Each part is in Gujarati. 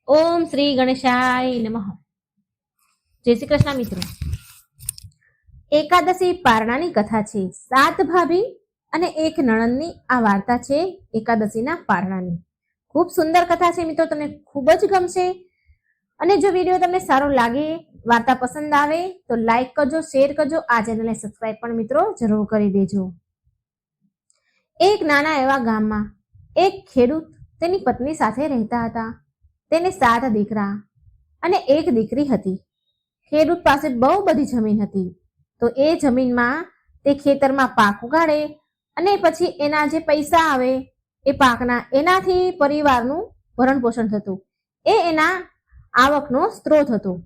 ઓમ શ્રી ગણેશાય નમઃ. જય શ્રી કૃષ્ણ મિત્રો. એકાદશી પારણાની કથા છે. 7 ભાભી અને એક નણંદની આ વાર્તા છે એકાદશીના પારણાની. ખૂબ સુંદર કથા છે મિત્રો, તમને ખૂબ જ ગમશે. અને જો વિડીયો તમને સારો લાગે, વાર્તા પસંદ આવે તો લાઈક કરજો, શેર કરજો, આ ચેનલને સબસ્ક્રાઈબ પણ મિત્રો જરૂર કરી દેજો. એક નાના એવા ગામમાં એક ખેડૂત તેની પત્ની સાથે રહેતા હતા. તેને 7 દીકરા અને એક દીકરી હતી. ખેડૂત પાસે બહુ બધી જમીન હતી, તો એ જમીનમાં તે ખેતરમાં પાક ઉગાડે અને પછી એના જે પૈસા આવે એ પાકના, એનાથી પરિવારનું ભરણ પોષણ થતું. એ એના આવકનો સ્ત્રોત હતો.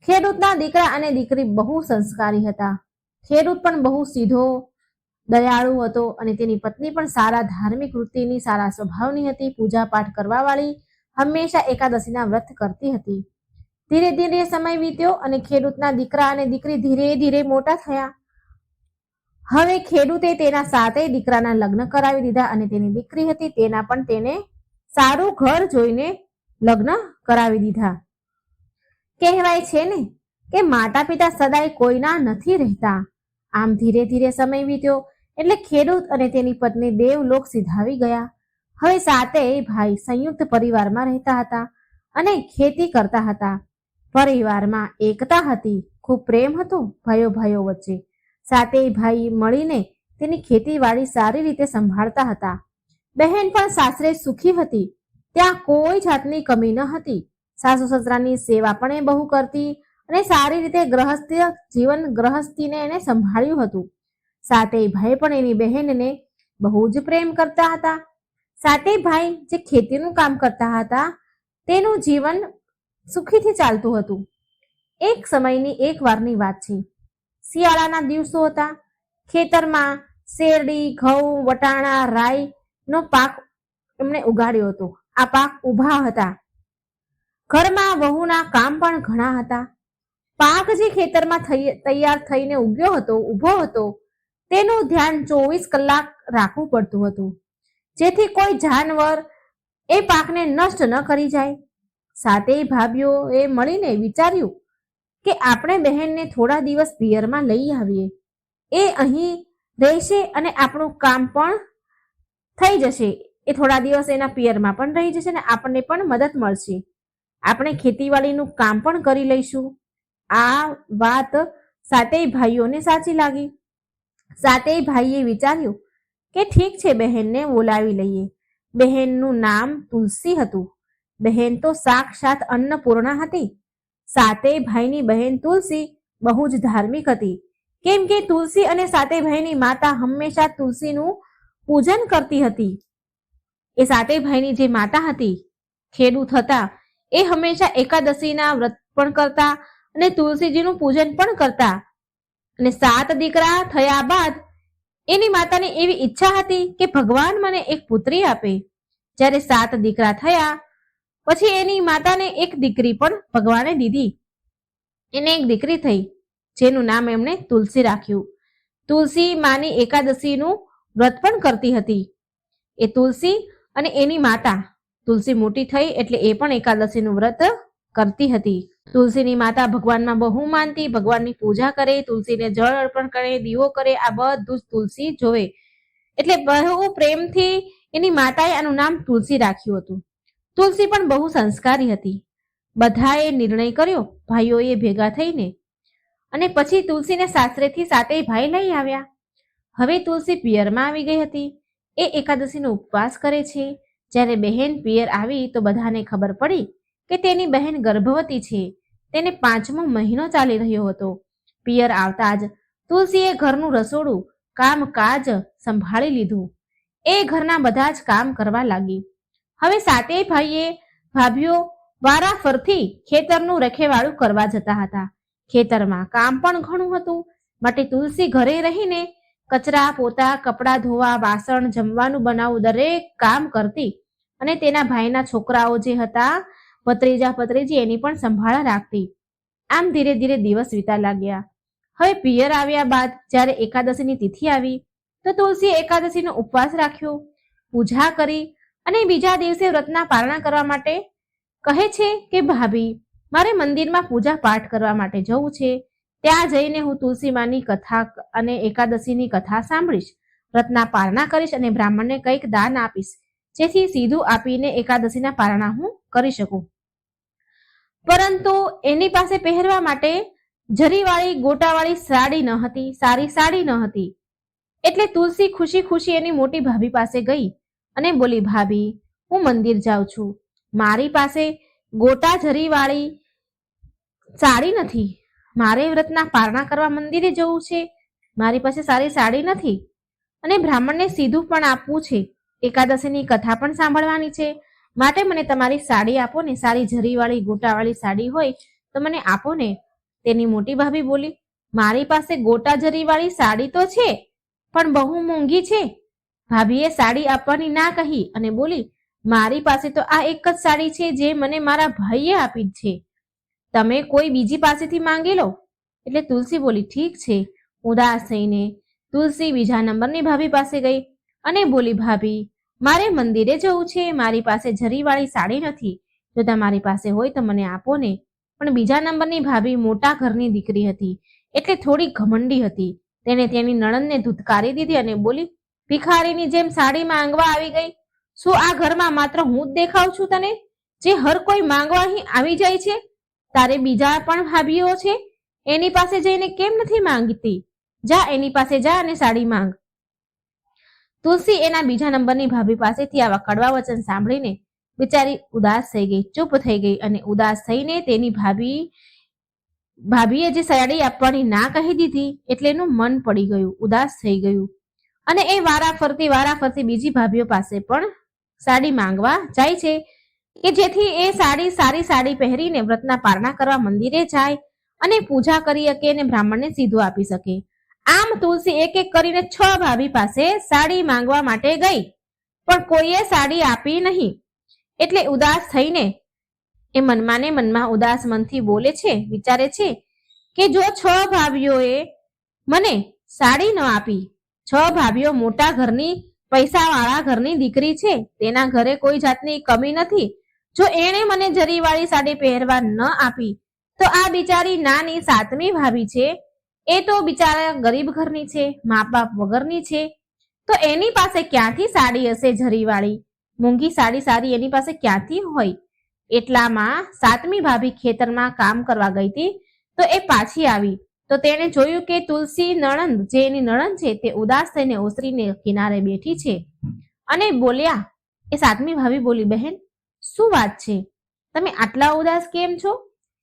ખેડૂતના દીકરા અને દીકરી બહુ સંસ્કારી હતા. ખેડૂત પણ બહુ સીધો, દયાળુ હતો અને તેની પત્ની પણ સારા ધાર્મિક વૃત્તિની, સારા સ્વભાવની હતી. પૂજા પાઠ કરવા વાળી, હંમેશા એકાદશીના વ્રત કરતી હતી. ધીરે ધીરે સમય વીત્યો અને ખેડૂતના દીકરા અને દીકરી ધીરે ધીરે મોટા થયા. હવે ખેડૂતે તેના 7 દીકરાના લગ્ન કરાવી દીધા અને તેની દીકરી હતી તેના પણ તેને સારું ઘર જોઈને લગ્ન કરાવી દીધા. કહેવાય છે ને કે માતા પિતા સદાય કોઈના નથી રહેતા. આમ ધીરે ધીરે સમય વીત્યો એટલે ખેડૂત અને તેની પત્ની દેવલોક સિધાવી ગયા. હવે 7 ભાઈ સંયુક્ત પરિવારમાં રહેતા હતા અને ખેતી કરતા હતા. પરિવારમાં એકતા હતી, ખૂબ પ્રેમ હતો ભાઈઓ ભાઈઓ વચ્ચે. 7 ભાઈ મળીને તેની ખેતીવાડી સારી રીતે સંભાળતા હતા. બહેન પણ સાસરે સુખી હતી, ત્યાં કોઈ જાતની કમી ન હતી. સાસુ સસરાની સેવા પણ એ બહુ કરતી અને સારી રીતે ગૃહસ્થીને એને સંભાળ્યું હતું. 7 ભાઈ પણ એની બહેનને બહુ જ પ્રેમ કરતા હતા. 7 ભાઈ જે ખેતીનું કામ કરતા હતા તેનું જીવન સુખીથી ચાલતું હતું. એક સમયની એક વારની વાત છે. શિયાળાના દિવસો હતા. ખેતરમાં શેરડી, ઘઉં, વટાણા, રાઈ નો પાક એમણે ઉગાડ્યો હતો. આ પાક ઊભા હતા. ઘરમાં વહુના કામ પણ ઘણા હતા. પાક જે ખેતરમાં તૈયાર થઈને ઉગ્યો હતો, ઊભો હતો, તેનું ધ્યાન 24 કલાક રાખવું પડતું હતું, જેથી કોઈ જાનવર એ પાકને નષ્ટ ન કરી જાય. 7 ભાભીઓએ મળીને વિચાર્યું કે આપણે બહેનને થોડા દિવસ પિયરમાં લઈ આવીએ. એ અહીં રહેશે અને આપણું કામ પણ થઈ જશે. એ થોડા દિવસ એના પિયરમાં પણ રહી જશે અને આપણને પણ મદદ મળશે. આપણે ખેતીવાડીનું કામ પણ કરી લઈશું. આ વાત 7 ભાઈઓને સાચી લાગી. 7 ભાઈએ વિચાર્યું કે ઠીક છે, બહેનને બોલાવી લઈએ. બહેનનું નામ તુલસી હતું. બહેન તો સાક્ષાત અન્નપૂર્ણા હતી. 7 ભાઈની બહેન તુલસી બહુ જ ધાર્મિક હતી, કેમ કે તુલસી અને 7 ભાઈની માતા હંમેશા તુલસીનું પૂજન કરતી હતી. એ 7 ભાઈની જે માતા હતી, ખેડૂત હતા, એ હંમેશા એકાદશીના વ્રત પણ કરતા અને તુલસીજીનું પૂજન પણ કરતા. અને 7 દીકરા થયા બાદ એની માતાને એવી ઈચ્છા હતી કે ભગવાન મને એક પુત્રી આપે. જ્યારે 7 દીકરા થયા પછી એની માતાને એક દીકરી પણ ભગવાને દીધી. એને એક દીકરી થઈ, જેનું નામ એમણે તુલસી રાખ્યું. તુલસી માની એકાદશીનું વ્રત પણ કરતી હતી. એ તુલસી અને એની માતા, તુલસી મોટી થઈ એટલે એ પણ એકાદશીનું વ્રત કરતી હતી. તુલસીની માતા ભગવાનમાં બહુ માનતી, ભગવાનની પૂજા કરે, તુલસીને જળ અર્પણ કરે, દીવો કરે, આ બધું જ તુલસી જોવે. એટલે બહુ પ્રેમથી એની માતાએ આનું નામ તુલસી રાખ્યું હતું. તુલસી પણ બહુ સંસ્કારી હતી. બધાએ નિર્ણય કર્યો ભાઈઓએ ભેગા થઈને, અને પછી તુલસીને સાસરેથી 7 ભાઈ લઈ આવ્યા. હવે તુલસી પિયરમાં આવી ગઈ હતી. એ એકાદશીનો ઉપવાસ કરે છે. જ્યારે બહેન પિયર આવી તો બધાને ખબર પડી કે તેની બહેન ગર્ભવતી છે. તેને 5મો મહિનો ચાલી રહ્યો હતો. પિયર આવતા જ તુલસીએ ઘરનું રસોડું, કામકાજ સંભાળી લીધું. એ ઘરના બધા જ કામ કરવા લાગી. હવે 7 ભાભીઓ વારાફરથી ખેતરનું રખેવાળું કરવા જતા હતા. ખેતરમાં કામ પણ ઘણું હતું, માટે તુલસી ઘરે રહીને કચરા પોતા, કપડાં ધોવા, વાસણ, જમવાનું બનાવવું દરેક કામ કરતી અને તેના ભાઈના છોકરાઓ જે હતા, ભત્રીજા ભત્રીજી, એની પણ સંભાળ રાખતી. આમ ધીરે ધીરે દિવસ વીતા લાગ્યા. હવે પિયર આવ્યા બાદ જ્યારે એકાદશીની તિથિ આવી તો તુલસી એકાદશીનો ઉપવાસ રાખ્યો, પૂજા કરી અને બીજા દિવસે વ્રતના પારણા કરવા માટે કહે છે કે ભાભી, મારે મંદિરમાં પૂજા પાઠ કરવા માટે જવું છે. ત્યાં જઈને હું તુલસીમાની કથા અને એકાદશીની કથા સાંભળીશ, વ્રતના પારણા કરીશ અને બ્રાહ્મણને કંઈક દાન આપીશ, જેથી સીધું આપીને એકાદશીના પારણા હું કરી શકું. પરંતુ એની પાસે પહેરવા માટે જરીવાળી ગોટાવાળી સાડી ન હતી, સારી સાડી ન હતી. એટલે તુલસી ખુશી ખુશી એની મોટી ભાભી પાસે ગઈ અને બોલી, ભાભી, હું મંદિર જાઉં છું, મારી પાસે ગોટા જરીવાળી સાડી નથી, મારે વ્રતના પારણા કરવા મંદિરે જવું છે, મારી પાસે સારી સાડી નથી અને બ્રાહ્મણને સીધું પણ આપવું છે, એકાદશીની કથા પણ સાંભળવાની છે, માટે મને તમારી સાડી આપો ને, સારી જરીવાળી ગોટાવાળી સાડી હોય તો મને આપો ને. તેની મોટી ભાભી બોલી, મારી પાસે ગોટા જરીવાળી સાડી તો છે, પણ બહુ મોંઘી છે. ભાભીએ સાડી આપવાની ના કહી અને બોલી, મારી પાસે તો આ એક જ સાડી છે જે મને મારા ભાઈએ આપી છે, તમે કોઈ બીજી પાસેથી માંગી લો. એટલે તુલસી બોલી, ઠીક છે. ઉદાસ થઈને તુલસી બીજા નંબરની ભાભી પાસે ગઈ અને બોલી, ભાભી, મારે મંદિરે જવું છે, મારી પાસે જરીવાળી સાડી નથી, જો તમારી પાસે હોય તો મને આપો ને. પણ બીજા નંબરની ભાભી મોટા ઘરની દીકરી હતી, એટલે થોડી ઘમંડી હતી. તેને તેની નણંદને ધૂતકારી દીધી અને બોલી, ભિખારીની જેમ સાડી માંગવા આવી ગઈ, શું આ ઘરમાં માત્ર હું જ દેખાઉં છું તને, જે હર કોઈ માંગવા અહીં આવી જાય છે? તારે બીજા પણ ભાભીઓ છે, એની પાસે જઈને કેમ નથી માંગતી? જા, એની પાસે જા અને સાડી માંગ. તુલસી એના બીજા નંબરની ભાભી પાસેથી આવા કડવા વચન સાંભળીને બિચારી ઉદાસ થઈ ગઈ, ચૂપ થઈ ગઈ અને ઉદાસ થઈને તેની ભાભીએ જે સાડી આપવાની ના કહી દીધી એટલે એનું મન પડી ગયું, ઉદાસ થઈ ગયું અને એ વારાફરતી બીજી ભાભીઓ પાસે પણ સાડી માંગવા જાય છે કે જેથી એ સારી સાડી પહેરીને વ્રતના પારણા કરવા મંદિરે જાય અને પૂજા કરી શકે અને બ્રાહ્મણને સીધું આપી શકે. આમ તુલસી એક એક કરીને 6 ભાભી પાસે સાડી માંગવા માટે ગઈ, પણ કોઈએ સાડી આપી નહીં. એટલે ઉદાસ થઈને એ મનમાં ને મનમાં ઉદાસ મનથી બોલે છે, વિચારે છે કે જો 6 ભાભીઓએ મને સાડી ન આપી, 6 ભાભીઓ મોટા ઘરની પૈસાવાળા ઘરની દીકરી છે, તેના ઘરે કોઈ જાતની કમી નથી, જો એણે મને જરીવાળી સાડી પહેરવા ન આપી તો આ બિચારી નાની 7મી ભાભી છે, એ તો બિચારા ગરીબ ઘરની છે, મા બાપ વગરની છે, તો એની પાસે ક્યાંથી સાડી હશે જરીવાળી? મોંઘી સાડી સારી એની પાસે ક્યાંથી હોય? એટલામાં 7મી ભાભી ખેતરમાં કામ કરવા ગઈ હતી, તો એ પાછી આવી તો તેણે જોયું કે તુલસી નણંદ, જે એની નણંદ છે, તે ઉદાસ થઈને ઓસરીને કિનારે બેઠી છે અને બોલ્યા. એ 7મી ભાભી બોલી, બહેન, શું વાત છે, તમે આટલા ઉદાસ કેમ છો?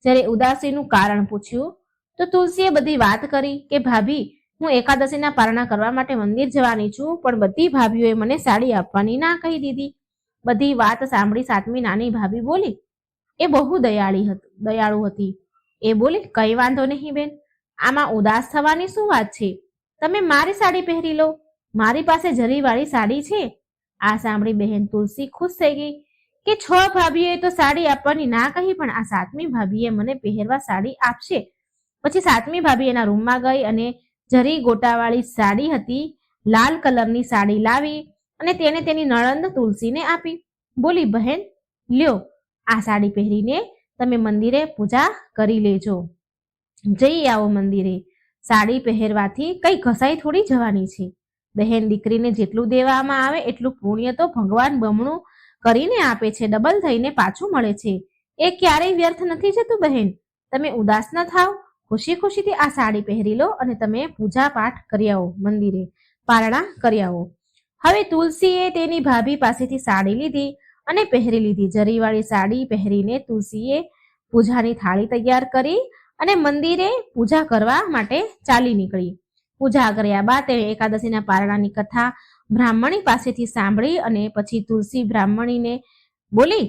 જ્યારે ઉદાસીનું કારણ પૂછ્યું તો તુલસીએ બધી વાત કરી કે ભાભી, હું એકાદશીના પારણા કરવા માટે મંદિર જવાની છું, પણ બધી ભાભીઓએ મને સાડી આપવાની ના કહી દીધી. બધી વાત સાંભળી 7મી નાની ભાભી બોલી, એ બહુ દયાળુ હતી. એ બોલી, કઈ વાંધો નહીં બેન, આમાં ઉદાસ થવાની શું વાત છે, તમે મારી સાડી પહેરી લો, મારી પાસે જરીવાળી સાડી છે. આ સાંભળી બહેન તુલસી ખુશ થઈ ગઈ કે 6 ભાભીઓએ તો સાડી આપવાની ના કહી, પણ આ 7મી ભાભીએ મને પહેરવા સાડી આપશે. પછી 7મી ભાભી એના રૂમમાં ગઈ અને જરી ગોટાવાળી સાડી હતી, લાલ કલરની સાડી લાવી અને તેને તેની નણંદ તુલસીને આપી. બોલી, બહેન, લ્યો, આ સાડી પહેરીને તમે મંદિરે પૂજા કરી લેજો, જઈ આવો મંદિરે. સાડી પહેરવાથી કઈ ઘસાઈ થોડી જવાની છે. બહેન, દીકરીને જેટલું દેવામાં આવે એટલું પુણ્ય તો ભગવાન બમણું કરીને આપે છે, ડબલ થઈને પાછું મળે છે. એ ક્યારેય વ્યર્થ નથી જતું. બહેન, તમે ઉદાસ ન થાવ, ખુશી ખુશીથી આ સાડી પહેરી લો અને તમે પૂજા પાઠ કરી આવો, મંદિરે પારણા કરી આવો. હવે તુલસીએ તેની ભાભી પાસેથી સાડી લીધી અને પહેરી લીધી. જરીવાળી સાડી પહેરીને તુલસીએ પૂજાની થાળી તૈયાર કરી અને મંદિરે પૂજા કરવા માટે ચાલી નીકળી. પૂજા કર્યા બાદ તેણે એકાદશીના પારણાની કથા બ્રાહ્મણી પાસેથી સાંભળી અને પછી તુલસી બ્રાહ્મણીને બોલી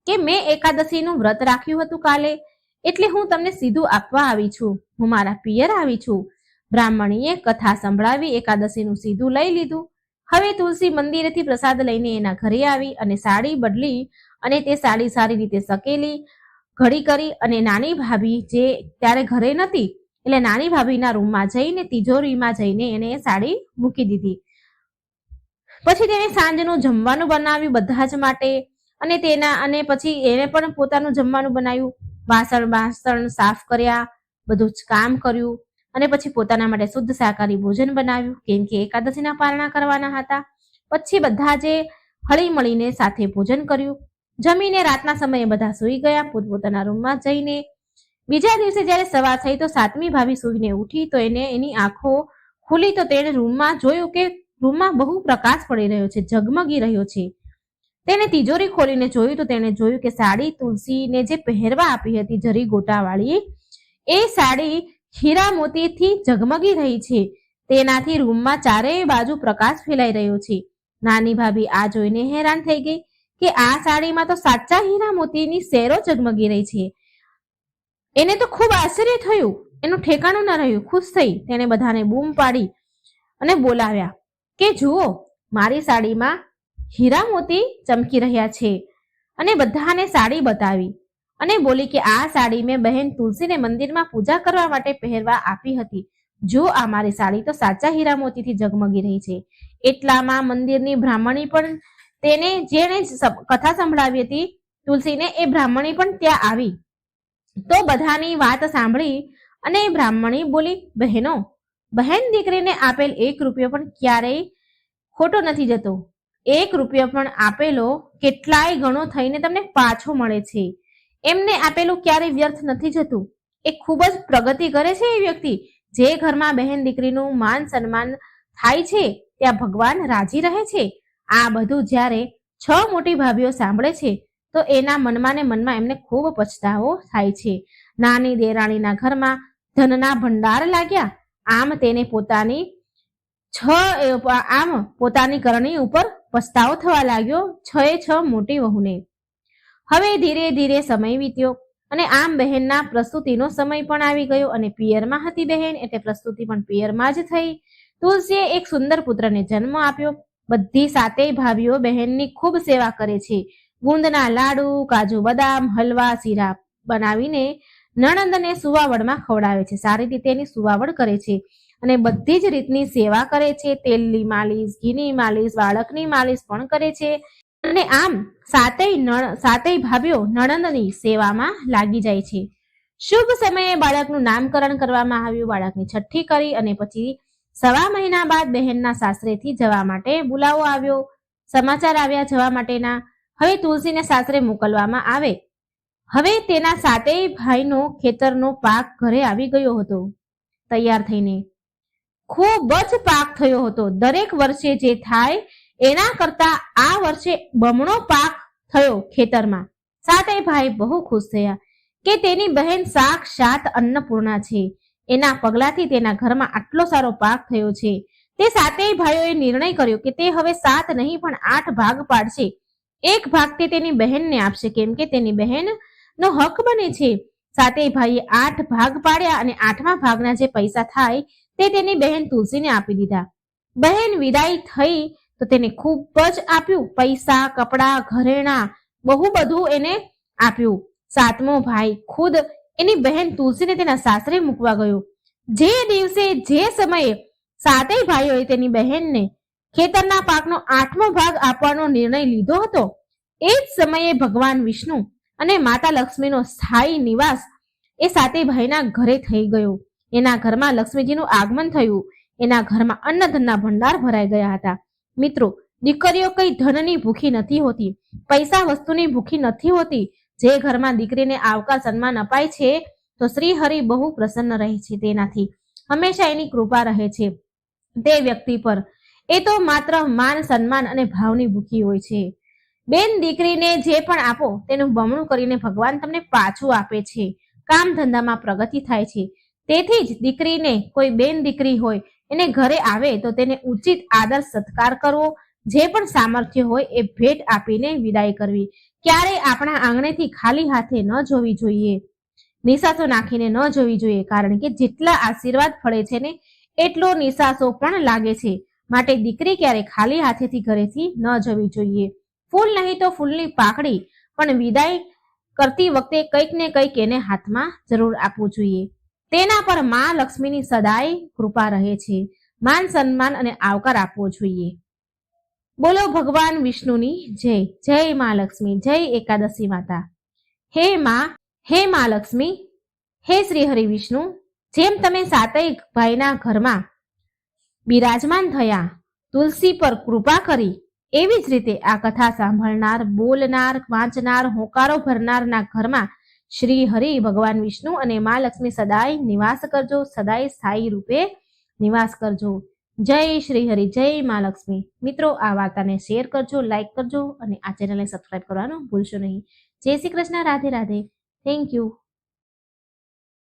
કે મેં એકાદશીનું વ્રત રાખ્યું હતું કાલે, એટલે હું તમને સીધું આપવા આવી છું, હું મારા પિયર આવી છું. બ્રાહ્મણીએ કથા સંભળાવી, એકાદશીનું સીધું લઈ લીધું. હવે તુલસી મંદિરેથી પ્રસાદ લઈને એના ઘરે આવી અને સાડી બદલી અને તે સાડી સારી રીતે સકેલી, ઘડી કરી અને નાની ભાભી જે ત્યારે ઘરે નથી એટલે નાની ભાભીના રૂમમાં જઈને તિજોરીમાં જઈને એને સાડી મૂકી દીધી. પછી તેને સાંજનું જમવાનું બનાવ્યું બધા જ માટે અને પછી એને પણ પોતાનું જમવાનું બનાવ્યું, વાસણ સાફ કર્યા, બધું જ કામ કર્યું અને પછી પોતાના માટે શુદ્ધ શાકાહારી ભોજન બનાવ્યું, કેમ કે એકાદશીના પારણા કરવાના હતા. પછી બધા જે હળી મળીને સાથે ભોજન કર્યું, જમીને રાતના સમયે બધા સૂઈ ગયા પોતપોતાના રૂમમાં જઈને. બીજા દિવસે જ્યારે સવાર થઈ તો સાતમી ભાભી સૂઈને ઉઠી તો એની આંખો ખુલી તો તેણે રૂમમાં જોયું કે રૂમમાં બહુ પ્રકાશ પડી રહ્યો છે, ઝગમગી રહ્યો છે. તેને તિજોરી ખોલીને જોયું તો તેણે જોયું કે સાડી તુલસીને જે પહેરવા આપી હતી જરી ગોટાવાળી, એ સાડી હીરા મોતીથી ઝગમગી રહી છે. તેનાથી રૂમમાં ચારેય બાજુ પ્રકાશ ફેલાઈ રહ્યો છે. નાની ભાભી આ જોઈને હેરાન થઈ ગઈ કે આ સાડીમાં તો સાચા હીરા મોતીની સેરો ઝગમગી રહી છે. એને તો ખૂબ આશ્ચર્ય થયું, એનું ઠેકાણું ન રહ્યું. ખુશ થઈ તેણે બધાને બૂમ પાડી અને બોલાવ્યા કે જુઓ, મારી સાડીમાં હીરા મોતી ચમકી રહ્યા છે. અને બધાને સાડી બતાવી અને બોલી કે આ સાડી મેં બહેન તુલસીને મંદિરમાં પૂજા કરવા માટે પહેરવા આપી હતી. જો આ મારી સાડી તો સાચા હીરા મોતીથી ઝગમગી રહી છે. એટલામાં મંદિરની બ્રાહ્મણી પણ જેણે કથા સંભળાવી હતી તુલસીને, એ બ્રાહ્મણી પણ ત્યાં આવી. તો બધાની વાત સાંભળી અને બ્રાહ્મણી બોલી, બહેન દીકરીને આપેલ 1 રૂપિયો પણ ક્યારેય ખોટો નથી જતો. 1 રૂપિયો પણ આપેલો કેટલાય ગણો થઈને તમને પાછો મળે છે. એમને આપેલું ક્યારેય વ્યર્થ નથી જતું. એ ખૂબ જ પ્રગતિ કરે છે એ વ્યક્તિ. જે ઘરમાં બહેન દીકરીનું માન સન્માન થાય છે ત્યાં ભગવાન રાજી રહે છે. આ બધું જ્યારે 6 મોટી ભાભીઓ સાંભળે છે તો એના મનમાં ને મનમાં એમને ખૂબ પછતાવો થાય છે. નાની દેરાણીના ઘરમાં ધનના ભંડાર લાગ્યા. આમ તેને પોતાની કરણી ઉપર પસ્તાવો થવા લાગ્યો 6 મોટી વહુને. હવે ધીરે ધીરે સમય વીત્યો અને આમ બહેનના પ્રસ્તુતિનો સમય પણ આવી ગયો અને પિયરમાં હતી બહેન એટલે પ્રસ્તુતિ પણ પિયરમાં જ થઈ. તુલસીએ એક સુંદર પુત્રને જન્મ આપ્યો. બધી 7 ભાભીઓ બહેનની ખૂબ સેવા કરે છે. ગુંદના લાડુ, કાજુ બદામ, હલવા, શીરા બનાવીને નણંદને સુવાવડમાં ખવડાવે છે. સારી રીતે એની સુવાવડ કરે છે અને બધી જ રીતની સેવા કરે છે. તેલની માલિશ, ઘીની માલિશ, બાળકની માલિશ પણ કરે છે. અને આમ 7 ભાભીઓ નણંદની સેવામાં લાગી જાય છે. શુભ સમયે બાળકનું નામકરણ કરવામાં આવ્યું. બાળકની છઠ્ઠી કરી અને પછી 1.25 મહિના બાદ બહેનના સાસરેથી જવા માટે બોલાવો આવ્યો. સમાચાર આવ્યા જવા માટેના. હવે તુલસીને સાસરે મોકલવામાં આવે. હવે તેના 7 ભાઈનો ખેતરનો પાક ઘરે આવી ગયો હતો તૈયાર થઈને. ખૂબ જ પાક થયો હતો. દરેક વર્ષે જે થાય એના કરતા આ વર્ષે બમણો પાક થયો ખેતરમાં. 7 ભાઈ બહુ ખુશ થયા કે તેની બહેન સાક્ષાત અન્નપૂર્ણા છે. એના પગલાથી તેના ઘરમાં આટલો સારો પાક થયો છે. તે 7 ભાઈઓએ નિર્ણય કર્યો કે તે હવે 7 નહીં પણ 8 ભાગ પાડશે. 1 ભાગ તે તેની બહેનને આપશે કેમ કે તેની બહેનનો હક બને છે. 7 ભાઈએ 8 ભાગ પાડ્યા અને 8મા ભાગના જે પૈસા થાય તે તેની બહેન તુલસીને આપી દીધા. બહેન વિદાય થઈ તો તેને ખૂબ જ આપ્યું. પૈસા, કપડા, ઘરેણા બહુ બધું એને આપ્યું. 7મો ભાઈ ખુદ એની બહેન તુલસીને તેના સાસરે મૂકવા ગયો. જે દિવસે જે સમયે 7 ભાઈઓએ તેની બહેનને ખેતરના પાકનો 8મો ભાગ આપવાનો નિર્ણય લીધો હતો એ જ સમયે ભગવાન વિષ્ણુ અને માતા લક્ષ્મીનો સ્થાયી નિવાસ એ 7 ભાઈના ઘરે થઈ ગયો. એના ઘરમાં લક્ષ્મીજીનું આગમન થયું. એના ઘરમાં અન્નધનના ભંડાર ભરાઈ ગયા હતા. મિત્રો, દીકરીઓ કઈ ધનની ભૂખી નથી હોતી, પૈસા વસ્તુની ભૂખી નથી હોતી. જે ઘરમાં દીકરીને આવકાર સન્માન અપાય છે તો શ્રી હરિ બહુ પ્રસન્ન રહે છે. તેનાથી હંમેશા એની કૃપા રહે છે તે વ્યક્તિ પર. એ તો માત્ર માન સન્માન અને ભાવની ભૂખી હોય છે. બેન દીકરીને જે પણ આપો તેનું બમણું કરીને ભગવાન તમને પાછું આપે છે. કામ ધંધામાં પ્રગતિ થાય છે. તેથી જ દીકરીને કોઈ બેન દીકરી હોય એને ઘરે આવે તો તેને ઉચિત આદર સત્કાર કરવો. જે પણ સામર્થ્ય હોય એ ભેટ આપીને વિદાય કરવી. ક્યારેય આપણા આંગણેથી ખાલી હાથે ન જોવી જોઈએ, નિશાસો નાખીને ન જોવી જોઈએ. કારણ કે જેટલા આશીર્વાદ ફળે છે ને એટલો નિશાસો પણ લાગે છે. માટે દીકરી ક્યારેય ખાલી હાથેથી ઘરેથી ન જવી જોઈએ. ફૂલ નહીં તો ફૂલની પાકડી પણ વિદાય કરતી વખતે કંઈક ને કંઈક એને હાથમાં જરૂર આપવું જોઈએ. તેના પર માં લક્ષ્મીની સદાય કૃપા રહે છે. માન સન્માન અને આવકાર આપવો જોઈએ. બોલો ભગવાન વિષ્ણુની જય. જય મા લક્ષ્મી. જય એકાદશી માતા. હે મા લક્ષ્મી, હે શ્રી હરિ વિષ્ણુ, જેમ તમે સાતેય ભાઈના ઘરમાં બિરાજમાન થયા, તુલસી પર કૃપા કરી, એવી જ રીતે આ કથા સાંભળનાર, બોલનાર, વાંચનાર, હોકારો ભરનારના ઘરમાં શ્રી હરિ ભગવાન વિષ્ણુ અને મા લક્ષ્મી સદાય નિવાસ કરજો, સદાય સ્થાયી રૂપે નિવાસ કરજો. જય શ્રી હરિ, જય મા લક્ષ્મી. મિત્રો, આ વાર્તાને શેર કરજો, લાઈક કરજો અને આ ચેનલને સબસ્ક્રાઈબ કરવાનું ભૂલશો નહીં. જય શ્રી કૃષ્ણ. રાધે રાધે. Thank you.